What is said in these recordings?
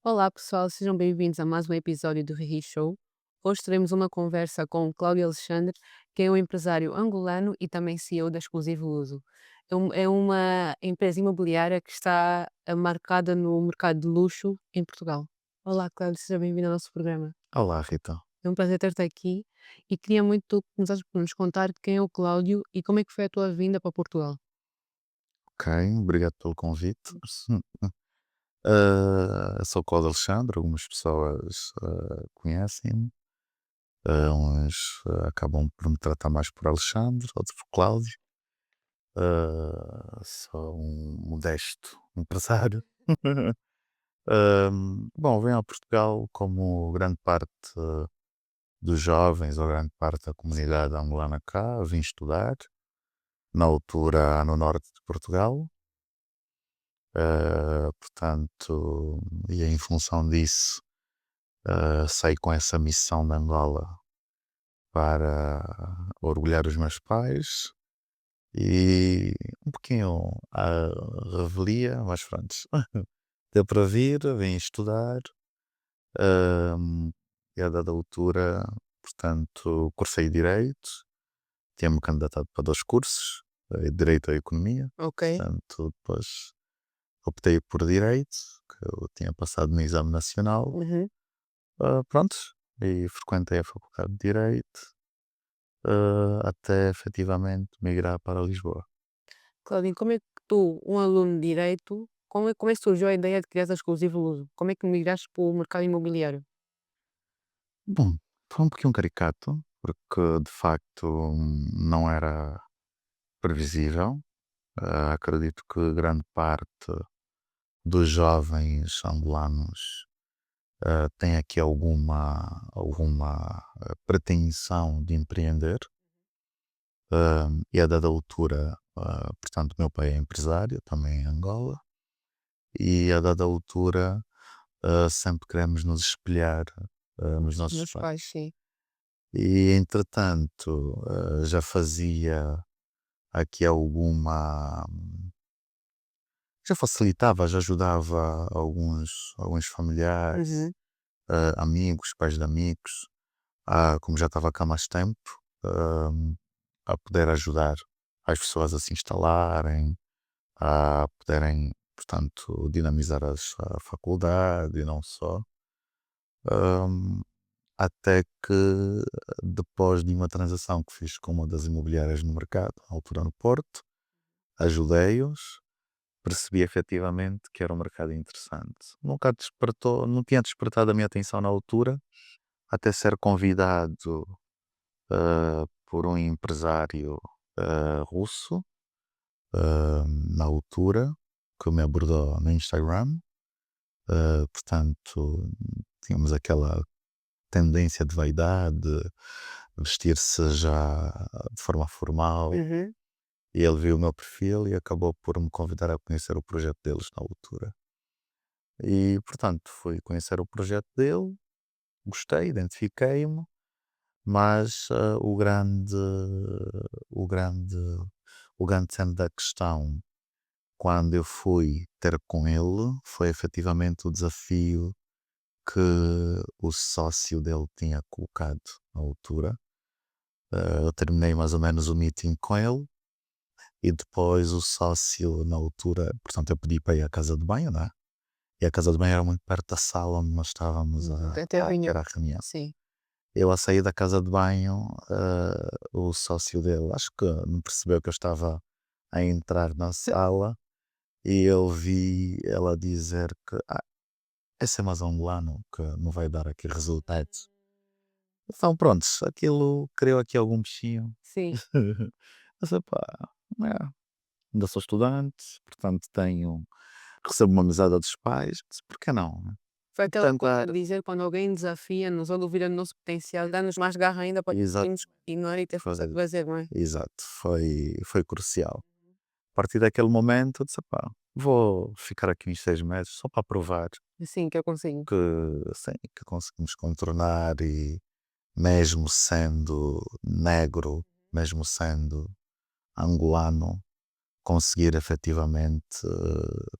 Olá pessoal, sejam bem-vindos a mais um episódio do Riri Show. Hoje teremos uma conversa com o Cláudio Alexandre, que é um empresário angolano e também CEO da Exclusivo Luso. É uma empresa imobiliária que está marcada no mercado de luxo em Portugal. Olá Cláudio, seja bem-vindo ao nosso programa. Olá, Rita. É um prazer ter-te aqui e queria muito que tu começasses por nos contar quem é o Cláudio e como é que foi a tua vinda para Portugal. Ok, obrigado pelo convite. Sou Cláudio Alexandre, algumas pessoas conhecem-me, uns acabam por me tratar mais por Alexandre, outros por Cláudio. Sou um modesto empresário. Bom, venho a Portugal como grande parte dos jovens ou grande parte da comunidade angolana cá, vim estudar, na altura no norte de Portugal. Portanto, e em função disso, saí com essa missão de Angola para orgulhar os meus pais e um pouquinho à revelia, mas pronto, deu para vir, vim estudar, e a dada altura, portanto, cursei Direito, tinha-me candidatado para 2 cursos, Direito e Economia, Ok. portanto, depois optei por Direito, que eu tinha passado no exame nacional. Uhum. Pronto, e frequentei a Faculdade de Direito, até efetivamente migrar para Lisboa. Claudinho, como é que tu, um aluno de direito, como é que surgiu a ideia de criar a Exclusivo Luso? Como é que migraste para o mercado imobiliário? Bom, foi um pouquinho caricato, porque de facto não era previsível. Acredito que grande parte dos jovens angolanos tem aqui alguma pretensão de empreender. E a dada altura, portanto, meu pai é empresário, também em Angola, e a dada altura sempre queremos nos espelhar nos Os nossos meus pais, pais. sim. E entretanto, já fazia aqui já facilitava, já ajudava alguns familiares, Uhum. amigos, pais de amigos, como já estava cá há mais tempo, a poder ajudar as pessoas a se instalarem, a poderem, portanto, dinamizar a faculdade e não só. Hum, Até que depois de uma transação que fiz com uma das imobiliárias no mercado, na altura no Porto, ajudei-os, percebi efetivamente que era um mercado interessante. Nunca despertou, não tinha despertado a minha atenção na altura, até ser convidado por um empresário russo, na altura, que me abordou no Instagram. Portanto, tínhamos aquela tendência de vaidade, de vestir-se já de forma formal. Uhum. E ele viu o meu perfil e acabou por me convidar a conhecer o projeto deles na altura. E, portanto, fui conhecer o projeto dele, gostei, identifiquei-me, mas o grande, o grande cerne da questão, quando eu fui ter com ele, foi efetivamente o desafio que o sócio dele tinha colocado na altura. Eu terminei mais ou menos o meeting com ele e depois o sócio, na altura, portanto, eu pedi para ir à casa de banho, né? E a casa de banho era muito perto da sala onde nós estávamos Até a ter reunião. a reunião. Sim. Eu, a sair da casa de banho, o sócio dele, acho que não percebeu que eu estava a entrar na sala e eu vi ela dizer que esse é mais angolano que não vai dar aqui resultados. Então, prontos, aquilo criou aqui algum bichinho. Sim. Mas, epá, é, ainda sou estudante, portanto recebo uma mesada dos pais, mas por que não, né? Foi aquela Portanto, coisa de dizer quando alguém desafia, nos ou duvida do nosso potencial, dá-nos mais garra ainda para exato, conseguirmos continuar e ter foi, força de fazer, não é? exato, foi crucial. A partir daquele momento, eu disse, pá, vou ficar aqui uns 6 meses só para provar Sim, que eu consigo. que, sim, que conseguimos contornar e mesmo sendo negro, mesmo sendo angolano, conseguir efetivamente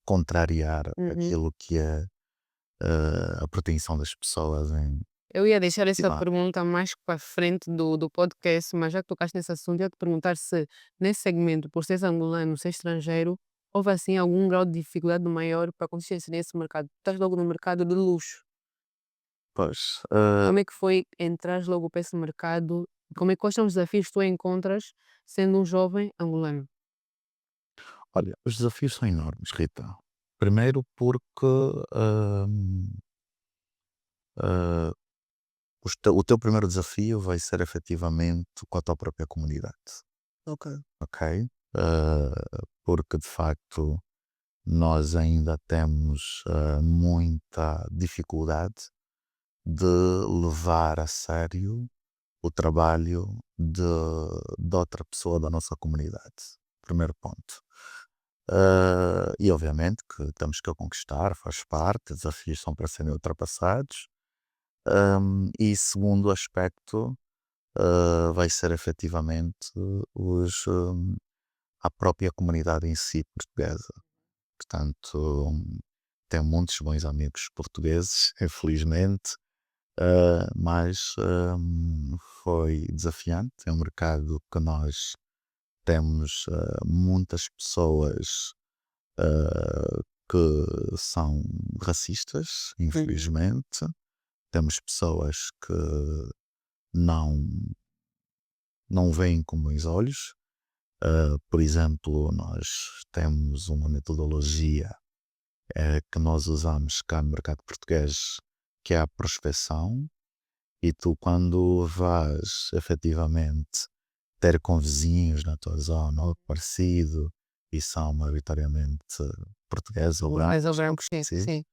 contrariar Uhum. aquilo que é a pretensão das pessoas em Eu ia deixar essa ativar. pergunta mais para frente do podcast, mas já que tocaste nesse assunto, eu ia te perguntar se nesse segmento, por seres angolano, ser estrangeiro, houve assim algum grau de dificuldade maior para conseguir inserir nesse mercado? Tu estás logo no mercado de luxo. Pois, Como é que foi entrar logo para esse mercado? Como é, quais são os desafios que tu encontras sendo um jovem angolano? olha, os desafios são enormes, Rita. Primeiro porque, hum, ah, o teu primeiro desafio vai ser efetivamente com a tua própria comunidade, Ok. ok? Porque de facto nós ainda temos muita dificuldade de levar a sério o trabalho de outra pessoa da nossa comunidade. Primeiro ponto. E obviamente que temos que a conquistar, faz parte, desafios são para serem ultrapassados. E segundo aspecto, vai ser efetivamente a própria comunidade em si portuguesa. Portanto, tenho muitos bons amigos portugueses, infelizmente, mas foi desafiante. É um mercado que nós temos muitas pessoas que são racistas, Uhum. infelizmente. Temos pessoas que não, não veem com bons olhos. Por exemplo, nós temos uma metodologia que nós usamos cá no mercado português, que é a prospecção, e tu, quando vais efetivamente ter com vizinhos na tua zona, ou parecido, e são maioritariamente portugueses ou Mais ou brancos, branco, sim, sim, sim.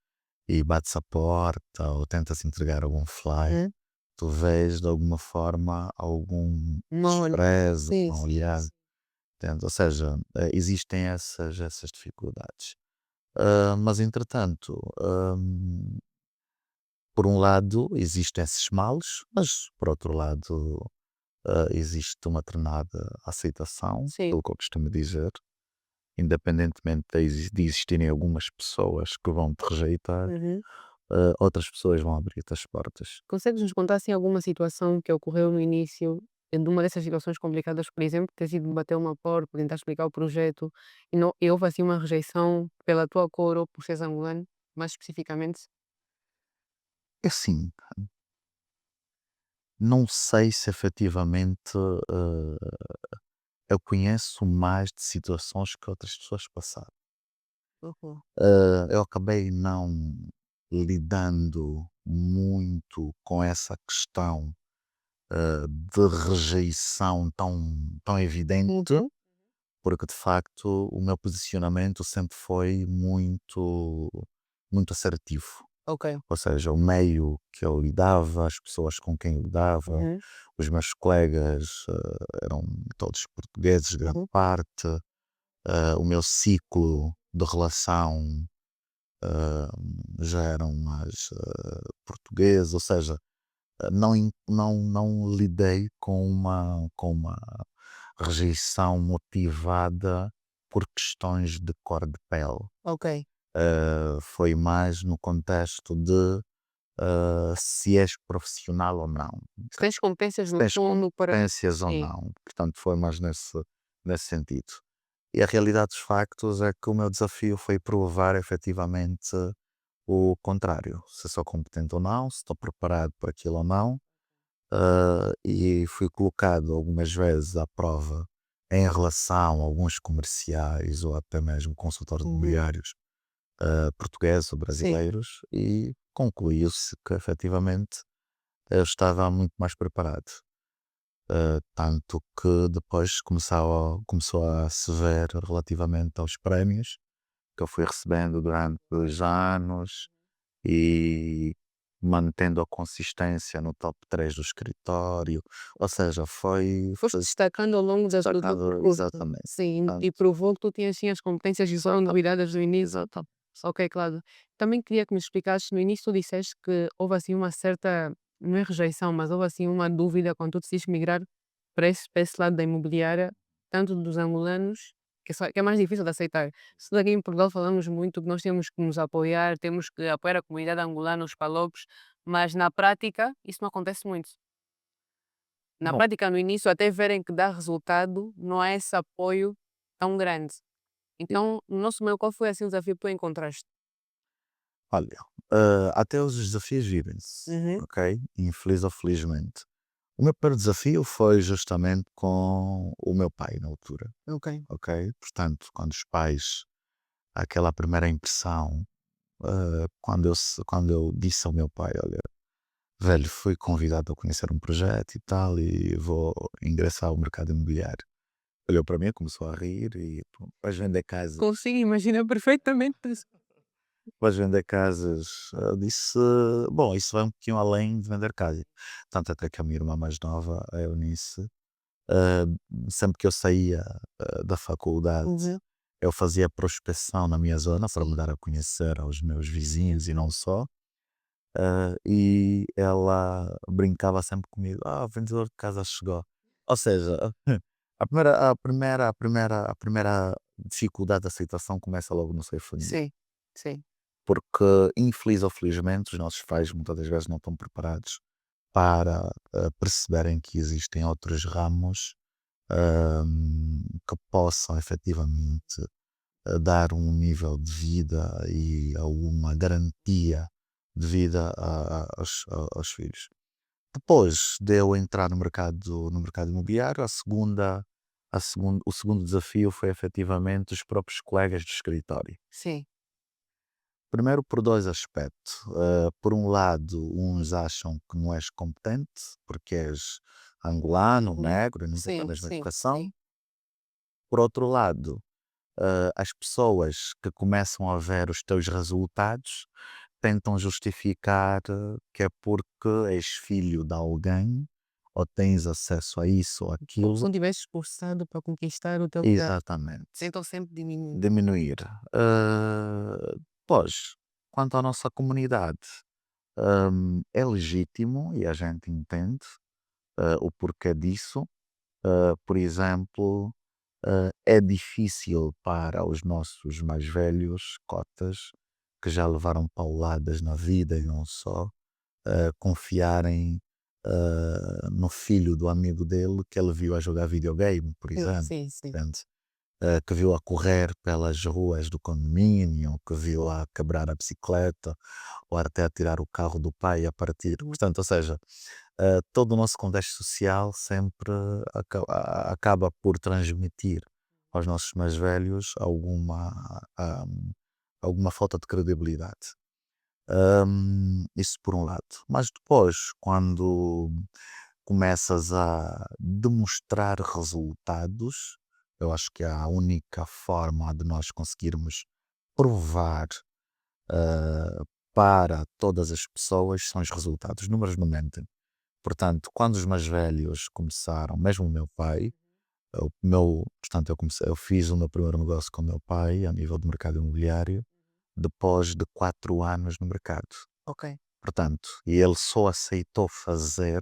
e bates a porta ou tentas entregar algum flyer, Uhum. tu vês de alguma forma algum Uma olhada. desprezo, Sim, uma sim, olhada, sim. entende? Ou seja, existem essas dificuldades. Mas entretanto, por um lado existem esses males, mas por outro lado existe uma tremenda aceitação, Sim. pelo que eu costumo dizer, independentemente de existirem algumas pessoas que vão te rejeitar, Uhum. outras pessoas vão abrir-te as portas. Consegues nos contar assim alguma situação que ocorreu no início, de uma dessas situações complicadas, por exemplo, ter ido bater uma porta para tentar explicar o projeto e, não, e houve assim uma rejeição pela tua cor ou por seres angolano, mais especificamente? É assim, não sei se efetivamente eu conheço mais de situações que outras pessoas passaram. Uhum. Eu acabei não lidando muito com essa questão de rejeição tão evidente, Uhum. porque de facto o meu posicionamento sempre foi muito assertivo. Ok. Ou seja, o meio que eu lidava, as pessoas com quem eu lidava, Uhum. os meus colegas eram todos portugueses, grande Uhum. parte, o meu ciclo de relação ah, já eram mais portugueses, ou seja, não lidei com uma rejeição motivada por questões de cor de pele. Ok. Foi mais no contexto de se és profissional ou não, Se tens competências se no tens fundo para. competências ou Sim. não. Portanto, foi mais nesse sentido. E a realidade dos factos é que o meu desafio foi provar efetivamente o contrário, se sou competente ou não, se estou preparado para aquilo ou não. E fui colocado algumas vezes à prova em relação a alguns comerciais ou até mesmo consultores Uhum. imobiliários portugueses ou Sim. brasileiros, e concluiu-se que efetivamente eu estava muito mais preparado. Tanto que depois começou a se ver relativamente aos prémios que eu fui recebendo durante os anos e mantendo a consistência no top 3 do escritório. Ou seja, Foste destacando ao longo do teu destacado percurso. exatamente. Sim, Portanto, e provou que tu tinhas sim as competências e só habilidades do início. exatamente. Ok, claro. Também queria que me explicasses, no início tu disseste que houve assim uma certa, não é rejeição, mas houve assim uma dúvida quando tu decidiste migrar para esse lado da imobiliária, tanto dos angolanos. que é mais difícil de aceitar. Se daqui em Portugal falamos muito que nós temos que nos apoiar, temos que apoiar a comunidade angolana, os palopes, mas na prática isso não acontece muito. Na Bom, prática, no início, até verem que dá resultado, não há esse apoio tão grande. Então, no nosso meio, qual foi assim o desafio que tu encontraste? olha, até os desafios vivem-se, Uhum. ok? Infeliz ou felizmente. O meu primeiro desafio foi justamente com o meu pai na altura, Ok. ok? Portanto, quando os pais, aquela primeira impressão, quando eu disse ao meu pai, olha, velho, fui convidado a conhecer um projeto e tal, e vou ingressar ao mercado imobiliário. Olhou para mim, começou a rir e pô, vais vender casas. Consigo imaginar perfeitamente isso. Vais vender casas. Eu disse, bom, isso vai um pouquinho além de vender casas. Tanto até que a minha irmã mais nova, a Eunice, ah, sempre que eu saía da faculdade, Uhum. eu fazia prospecção na minha zona para me Sim. dar a conhecer aos meus vizinhos e não só. E ela brincava sempre comigo, o vendedor de casa chegou. Ou seja, a primeira dificuldade de aceitação começa logo no seio familiar. Sim, sim. Porque, infeliz ou felizmente, os nossos pais muitas das vezes não estão preparados para perceberem que existem outros ramos que possam efetivamente dar um nível de vida e a uma garantia de vida aos filhos. Depois de eu entrar no mercado imobiliário, o segundo desafio foi efetivamente os próprios colegas do escritório. Sim. Primeiro por dois aspectos. Por um lado, uns acham que não és competente, porque és angolano, Uhum. negro e não tens a Sim, mesma sim, educação. sim. Por outro lado, as pessoas que começam a ver os teus resultados tentam justificar que é porque és filho de alguém ou tens acesso a isso ou Como se aquilo. não tivesse esforçado para conquistar o teu lugar. Exatamente. Tentam sempre diminuir. Diminuir. Pois, quanto à nossa comunidade, é legítimo e a gente entende o porquê disso. Por exemplo, é difícil para os nossos mais velhos cotas que já levaram pauladas na vida e não só, confiarem no filho do amigo dele que ele viu a jogar videogame, por Sim, exemplo. sim, sim. Entende? Que viu a correr pelas ruas do condomínio, que viu a quebrar a bicicleta ou até a tirar o carro do pai e a partir. Uhum. Portanto, ou seja, todo o nosso contexto social sempre acaba por transmitir aos nossos mais velhos alguma falta de credibilidade. Isso por um lado. Mas depois, quando começas a demonstrar resultados, eu acho que a única forma de nós conseguirmos provar para todas as pessoas são os resultados, números não mentem. Portanto, quando os mais velhos começaram, mesmo o meu pai, portanto, eu fiz o meu primeiro negócio com o meu pai a nível de mercado imobiliário, depois de 4 anos no mercado. Ok. Portanto, e ele só aceitou fazer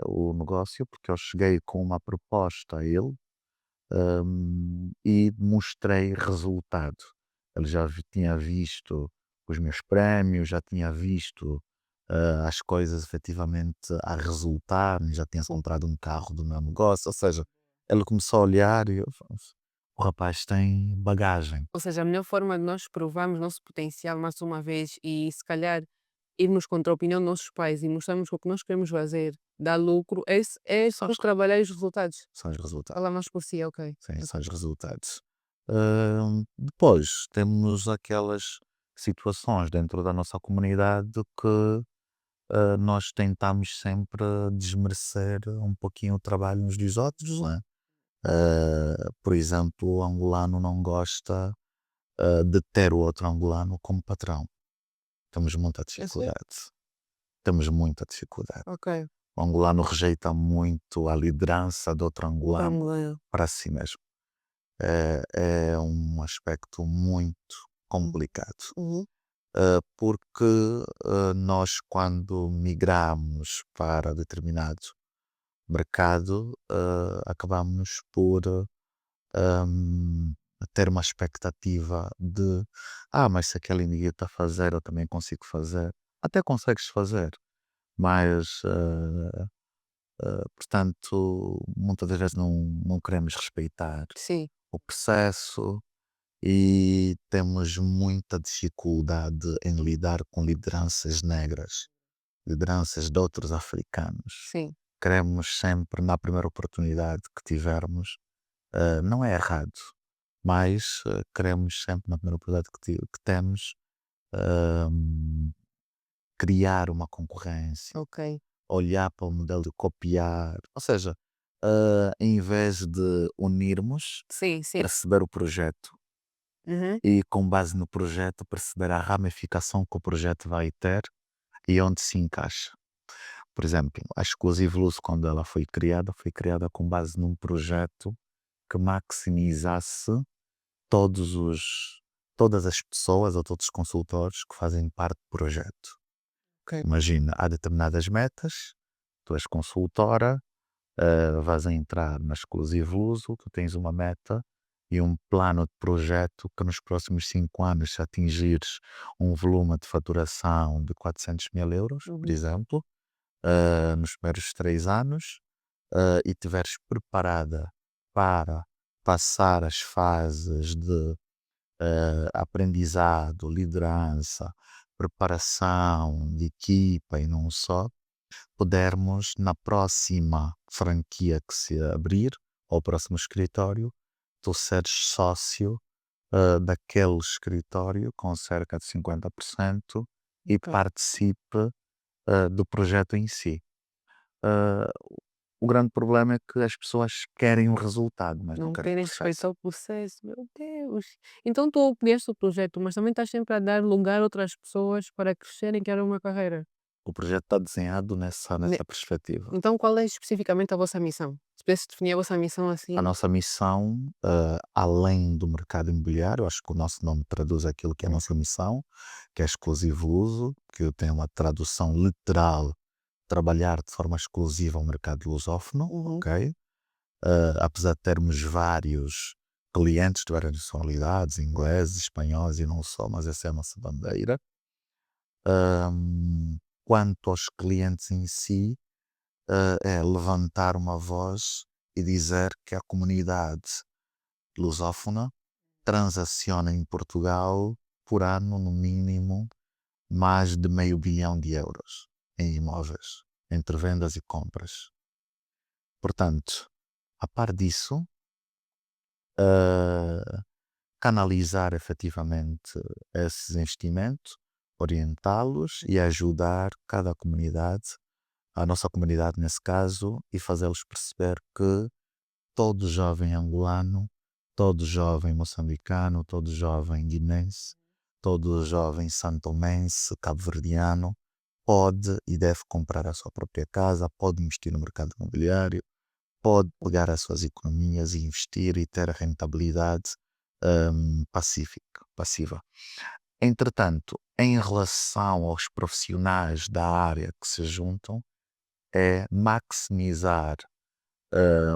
o negócio porque eu cheguei com uma proposta a ele e mostrei resultado. Ele já tinha visto os meus prémios, já tinha visto as coisas efetivamente a resultar, já tinha comprado um carro do meu negócio, ou seja, ele começou a olhar e eu, o rapaz tem bagagem. Ou seja, a melhor forma de nós provarmos nosso potencial mais uma vez e se calhar irmos contra a opinião dos nossos pais e mostrarmos que o que nós queremos fazer dá lucro, é São só trabalhar os resultados. são os resultados. Fala mais por si, ok. Sim, Ok. são os resultados. Depois temos aquelas situações dentro da nossa comunidade que nós tentamos sempre desmerecer um pouquinho o trabalho uns dos outros, não é? Por exemplo, o angolano não gosta de ter o outro angolano como patrão. Temos muita É sério? dificuldade. Temos muita dificuldade. Ok. O angolano rejeita muito a liderança do outro Outra angolano mulher. para si mesmo. É um aspecto muito complicado. Uhum. Porque nós, quando migramos para determinado mercado, acabamos por a ter uma expectativa de mas se aquele indivíduo está a fazer, eu também consigo fazer. Até consegues fazer, mas portanto, muitas das vezes não queremos respeitar Sim, o processo e temos muita dificuldade em lidar com lideranças negras, lideranças de outros africanos. sim, Queremos sempre, na primeira oportunidade que tivermos, não é errado, mas queremos sempre, na primeira oportunidade que temos, hum, criar uma concorrência, ok. olhar para o modelo de copiar, ou seja, em vez de unirmos, Sim, sim. perceber o projeto Uhum. e, com base no projeto, perceber a ramificação que o projeto vai ter e onde se encaixa. Por exemplo, a Exclusive Luz, quando ela foi criada com base num projeto que maximizasse todos os, todas as pessoas ou todos os consultores que fazem parte do projeto. Ok. Imagina, há determinadas metas, tu és consultora, vais a entrar na Exclusive Luso, tu tens uma meta e um plano de projeto que nos próximos 5 anos, se atingires um volume de faturação de 400.000 euros, por Uhum. exemplo, nos primeiros 3 anos, e estiveres preparada para passar as fases de aprendizado, liderança, preparação de equipa e não só, pudermos, na próxima franquia que se abrir, ou próximo escritório, tu seres sócio daquele escritório com cerca de 50% e Ok. participe do projeto em si. Ah, o grande problema é que as pessoas querem o resultado, mas não Não querem o querem processo. respeitar o processo, meu Deus. Então tu apoiaste o projeto, mas também estás sempre a dar lugar a outras pessoas para crescerem, que era uma carreira. O projeto está desenhado Ne nessa perspectiva. então qual é especificamente a vossa missão? Se pudesse definir a vossa missão A assim. nossa missão, além do mercado imobiliário, acho que o nosso nome traduz aquilo que é a nossa missão, que é exclusivo uso, que tem uma tradução literal, trabalhar de forma exclusiva o mercado lusófono, Uhum. ok? Apesar de termos vários clientes de várias nacionalidades, ingleses, espanhóis e não só, mas essa é a nossa bandeira. Quanto aos clientes em si, é levantar uma voz e dizer que a comunidade lusófona transaciona em Portugal por ano, no mínimo, mais de meio bilhão de euros em imóveis, entre vendas e compras. Portanto, a par disso, eh, canalizar efetivamente esses investimentos, orientá-los e ajudar cada comunidade, a nossa comunidade nesse caso, e fazê-los perceber que todo jovem angolano, todo jovem moçambicano, todo jovem guinense, todo jovem santomense, cabo-verdiano pode e deve comprar a sua própria casa, pode investir no mercado imobiliário, pode pegar as suas economias e investir e ter a rentabilidade passiva. Entretanto, em relação aos profissionais da área que se juntam, é maximizar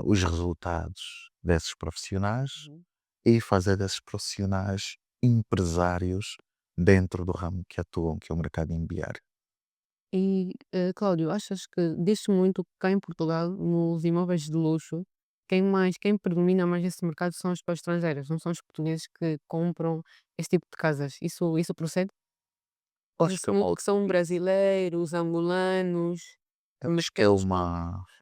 os resultados desses profissionais Uhum. e fazer desses profissionais empresários dentro do ramo que atuam, que é o mercado imobiliário. E, Cláudio, achas que diz muito que cá em Portugal, nos imóveis de luxo, quem predomina mais esse mercado são as pessoas estrangeiras, não são os portugueses que compram esse tipo de casas. Isso procede? Eu acho que é uma Que são utopia. brasileiros, angolanos, Eu acho que pequenos.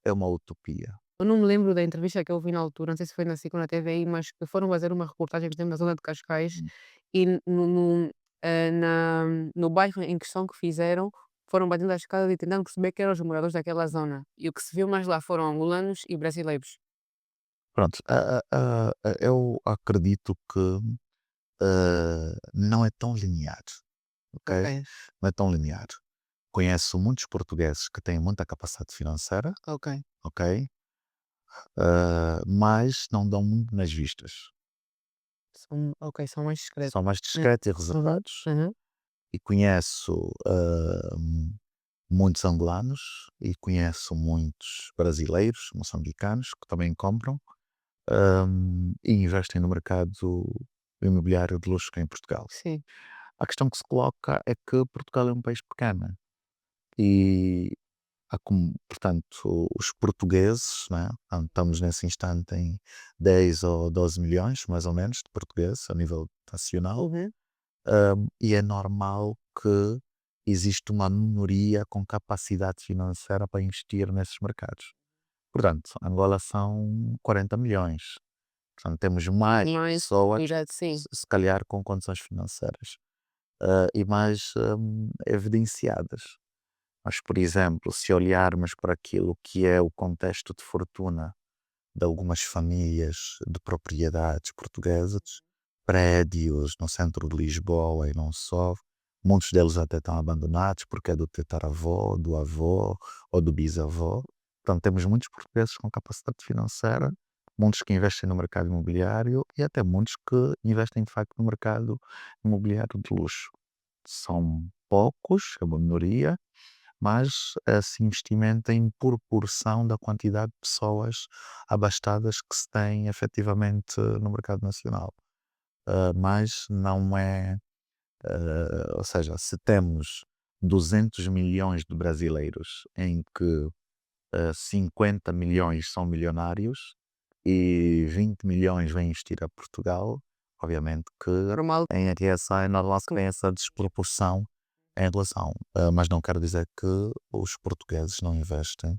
é uma utopia. Eu não me lembro da entrevista que eu vi na altura, não sei se foi na SIC ou na TVI, mas que foram fazer uma reportagem, por exemplo, na zona de Cascais Hum. e no bairro em questão que fizeram, foram batendo as casas e tentando perceber quem eram os moradores daquela zona. E o que se viu mais lá foram angolanos e brasileiros. Pronto, eu acredito que não é tão linear, ok? Ok, Não é tão linear. Conheço muitos portugueses que têm muita capacidade financeira, ok. ok? Mas não dão muito nas vistas. São mais discretos. São mais É. discretos e Uhum, reservados. uhum. E conheço muitos angolanos e conheço muitos brasileiros, moçambicanos, que também compram, e investem no mercado imobiliário de luxo cá em Portugal. Sim. A questão que se coloca é que Portugal é um país pequeno e portanto, os portugueses, né, estamos nesse instante em 10 ou 12 milhões, mais ou menos, de portugueses a nível nacional, Uhum. e é normal que existe uma minoria com capacidade financeira para investir nesses mercados. Portanto, Angola são 40 milhões. Portanto, temos mais Mais pessoas, oportunidade, sim. se calhar, com condições financeiras e mais evidenciadas. Mas, por exemplo, se olharmos para aquilo que é o contexto de fortuna de algumas famílias de propriedades portuguesas, prédios no centro de Lisboa e não só, muitos deles até estão abandonados porque é do tetaravô, do avô ou do bisavô. Portanto, temos muitos portugueses com capacidade financeira, muitos que investem no mercado imobiliário e até muitos que investem de facto no mercado imobiliário de luxo. São poucos, é uma minoria, mas esse investimento é em proporção da quantidade de pessoas abastadas que se tem efetivamente no mercado nacional. Mas não é, ou seja, se temos 200 milhões de brasileiros em que 50 milhões são milionários e 20 milhões vêm investir a Portugal, obviamente que Normal. é normal que Sim. tenha essa desproporção em relação, mas não quero dizer que os portugueses não investem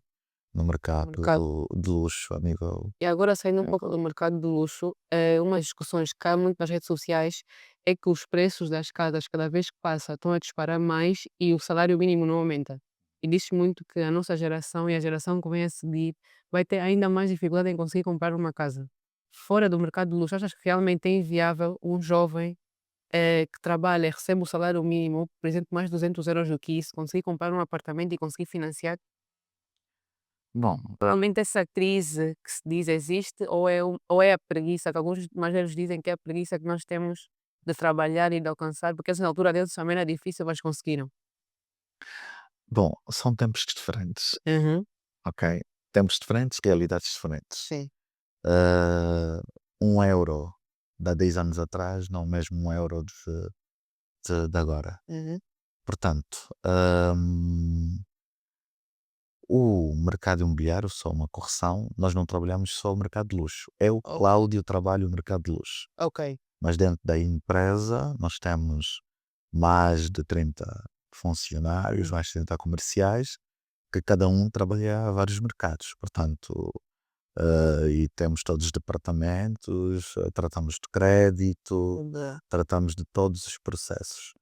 no mercado Mercado. de luxo a nível. E agora saindo um pouco do mercado do luxo, uma das discussões que há muito nas redes sociais é que os preços das casas cada vez que passa estão a disparar mais e o salário mínimo não aumenta. E diz muito que a nossa geração e a geração que vem a seguir vai ter ainda mais dificuldade em conseguir comprar uma casa. Fora do mercado do luxo, achas que realmente é inviável um jovem que trabalha e recebe o salário mínimo, por exemplo, mais 200 € do que isso, conseguir comprar um apartamento e conseguir financiar? Bom, Provavelmente essa crise que se diz existe ou é a preguiça, que alguns mais velhos dizem que é a preguiça que nós temos de trabalhar e de alcançar, porque essa na altura deles também era difícil, mas conseguiram. bom, são tempos diferentes, Uhum. ok? Tempos diferentes, realidades diferentes. Sim. Ah, 1 euro de há 10 anos atrás, não mesmo 1 euro de agora. Uhum. Portanto, o mercado imobiliário, só uma correção, nós não trabalhamos só o mercado de luxo. Eu, O Cláudio, trabalho o mercado de luxo. ok. Mas dentro da empresa nós temos mais de 30 funcionários, Hum. mais de 30 comerciais, que cada um trabalha a vários mercados. Portanto, e temos todos os departamentos, tratamos de crédito, Da tratamos de todos os processos.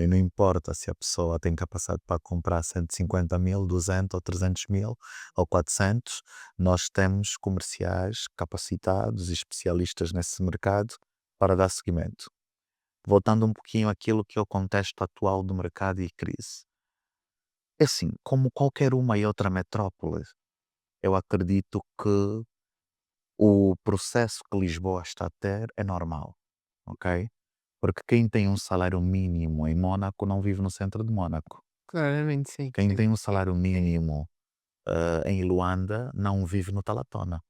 E não importa se a pessoa tem capacidade para comprar 150 mil, 200 ou 300 mil ou 400, nós temos comerciais capacitados e especialistas nesse mercado para dar seguimento. Voltando um pouquinho àquilo que é o contexto atual do mercado e crise. É assim, como qualquer uma e outra metrópole, eu acredito que o processo que Lisboa está a ter é normal, ok? Porque quem tem um salário mínimo em Mónaco não vive no centro de Mónaco. claramente sim, Quem sim. tem um salário mínimo em Luanda não vive no Talatona.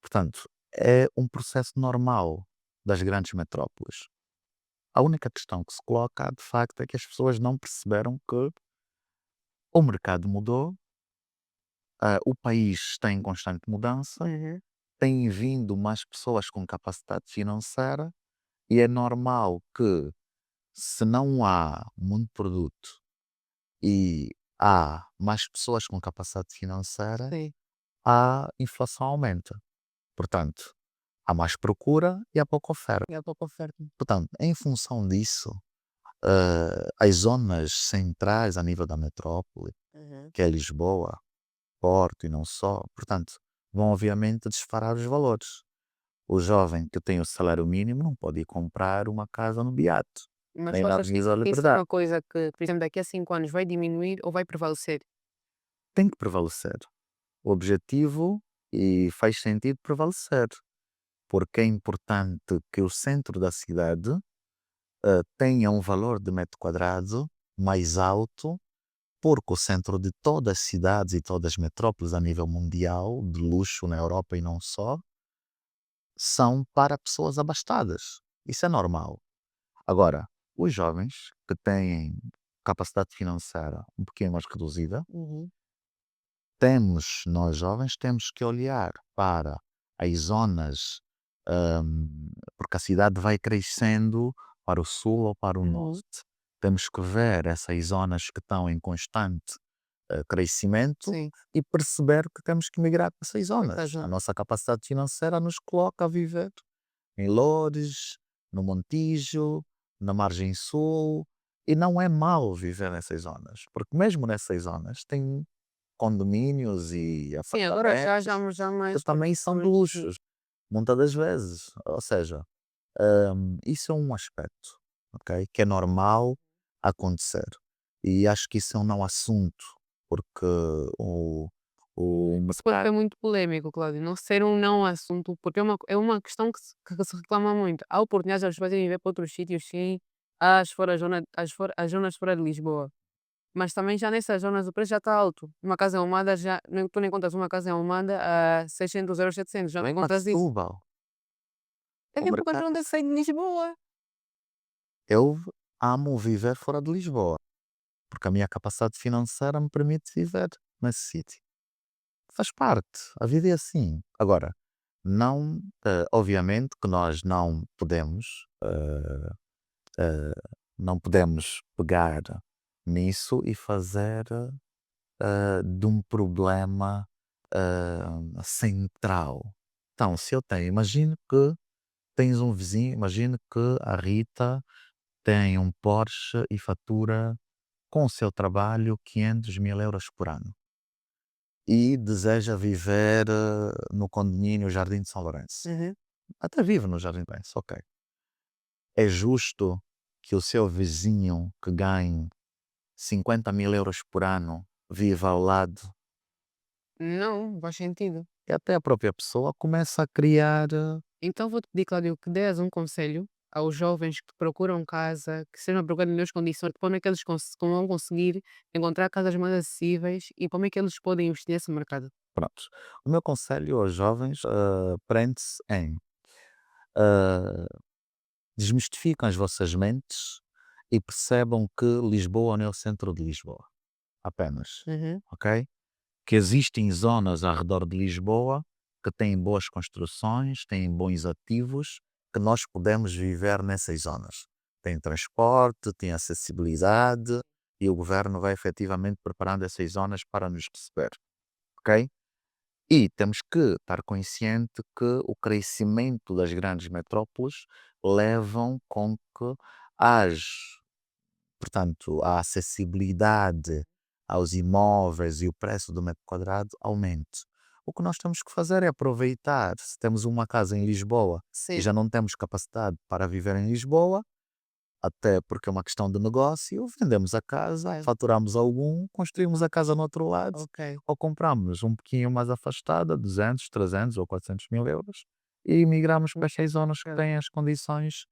Portanto, é um processo normal das grandes metrópoles. A única questão que se coloca, de facto, é que as pessoas não perceberam que o mercado mudou, o país está em constante mudança, Uhum. têm vindo mais pessoas com capacidade financeira e é normal que, se não há muito produto e há mais pessoas com capacidade financeira, Sim. a inflação aumenta. Portanto, há mais procura e há pouca oferta. E há pouca oferta. Portanto, em função disso, as zonas centrais a nível da metrópole, Uhum. que é Lisboa, Porto e não só, portanto, vão obviamente disparar os valores. O jovem que tem o salário mínimo não pode ir comprar uma casa no Beato, Mas nem tu na achas Avenida da que isso é Liberdade. uma coisa que, por exemplo, daqui a 5 anos vai diminuir ou vai prevalecer? Tem que prevalecer. O objetivo e faz sentido prevalecer, porque é importante que o centro da cidade tenha um valor de metro quadrado mais alto, porque o centro de todas as cidades e todas as metrópoles a nível mundial, de luxo na Europa e não só, são para pessoas abastadas. Isso é normal. Agora, os jovens que têm capacidade financeira um pouquinho mais reduzida, Uhum. nós jovens temos que olhar para as zonas, porque a cidade vai crescendo para o sul ou para o Uhum. norte. Temos que ver essas zonas que estão em constante crescimento Sim, e perceber que temos que migrar para essas por zonas. A acaso. nossa capacidade financeira nos coloca a viver em Loures, no Montijo, na margem sul, e não é mau viver nessas zonas, porque mesmo nessas zonas tem condomínios e Sim, agora já apartamentos já que mais também são de uhum. luxos, muitas das vezes. Ou seja, isso é um aspecto, ok, que é normal acontecer. E acho que isso é um não assunto, porque o Isso pode mercado ser muito polêmico, Cláudio, não ser um não assunto, porque é uma questão que se reclama muito. Há oportunidades das pessoas irem viver para outros sítios, sim, as zonas fora de Lisboa, mas também já nessas zonas o preço já está alto. Uma casa em Almada já nem tu nem encontras uma casa em Almada a 600 €, 700, já não a encontras isso. Setúbal, É o que é porque mercado onde sair de Lisboa. eu amo viver fora de Lisboa, porque a minha capacidade financeira me permite viver nesse sítio. Faz parte, a vida é assim. Agora, não, obviamente que nós não podemos pegar nisso e fazer de um problema central. Então, se eu tenho, imagino que tens um vizinho, imagino que a Rita tem um Porsche e fatura com o seu trabalho 500.000 € por ano e deseja viver no condomínio Jardim de São Lourenço. Uhum. Até vive no Jardim de São Lourenço, ok. É justo que o seu vizinho que ganhe 50.000 € por ano viva ao lado Não, faz sentido. e até a própria pessoa começa a criar. Então vou-te pedir, Cláudio, que dês um conselho aos jovens que procuram casa, que estejam a procurar melhores condições, como é que eles vão conseguir encontrar casas mais acessíveis e como é que eles podem investir nesse mercado. Pronto. O meu conselho aos jovens prende-se em ah, desmistificam as vossas mentes e percebam que Lisboa não é o centro de Lisboa, apenas, Uhum. ok? Que existem zonas ao redor de Lisboa que têm boas construções, têm bons ativos, que nós podemos viver nessas zonas. Tem transporte, tem acessibilidade e o governo vai efetivamente preparando essas zonas para nos receber, ok? E temos que estar consciente que o crescimento das grandes metrópoles levam com que as portanto, a acessibilidade aos imóveis e o preço do metro quadrado aumente. O que nós temos que fazer é aproveitar, se temos uma casa em Lisboa e Sim. já não temos capacidade para viver em Lisboa, até porque é uma questão de negócio, vendemos a casa, Ok. faturamos algum, construímos a casa no outro lado Ok. ou compramos um pouquinho mais afastada, 200, 300 ou 400.000 € e migramos para estas zonas que Ok. têm as condições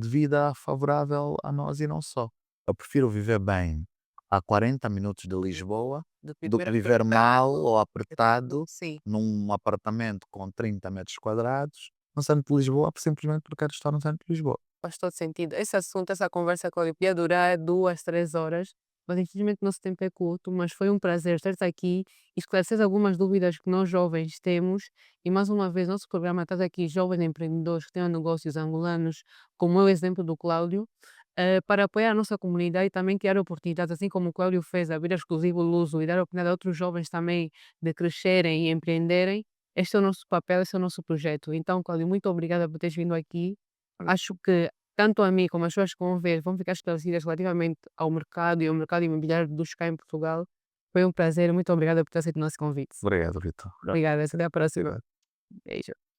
de vida favorável a nós e não só. Eu prefiro viver bem a 40 minutos de Lisboa De do que primeira viver mal ou apertado sim. num apartamento com 30 metros quadrados no centro de Lisboa, simplesmente porque quero estar no centro de Lisboa. Faz todo sentido. Esse assunto, essa conversa, Cláudio, podia durar 2, 3 horas, mas infelizmente o nosso tempo é curto, mas foi um prazer ter-te aqui e esclarecer algumas dúvidas que nós jovens temos. E mais uma vez, nosso programa traz aqui jovens empreendedores que têm negócios angolanos, como é o exemplo do Cláudio, para apoiar a nossa comunidade e também criar oportunidades, assim como o Cláudio fez, abrir a exclusivo Luso e dar oportunidade a outros jovens também de crescerem e empreenderem. Este é o nosso papel, esse é o nosso projeto. Então, Cláudio, muito obrigada por teres vindo aqui. Acho que tanto a mim como as pessoas que vão ver vão ficar esclarecidas relativamente ao mercado e ao mercado imobiliário dos cá em Portugal. Foi um prazer, muito obrigada por ter aceito o nosso convite. Obrigado, Vitor. Obrigada, até a próxima. Beijo.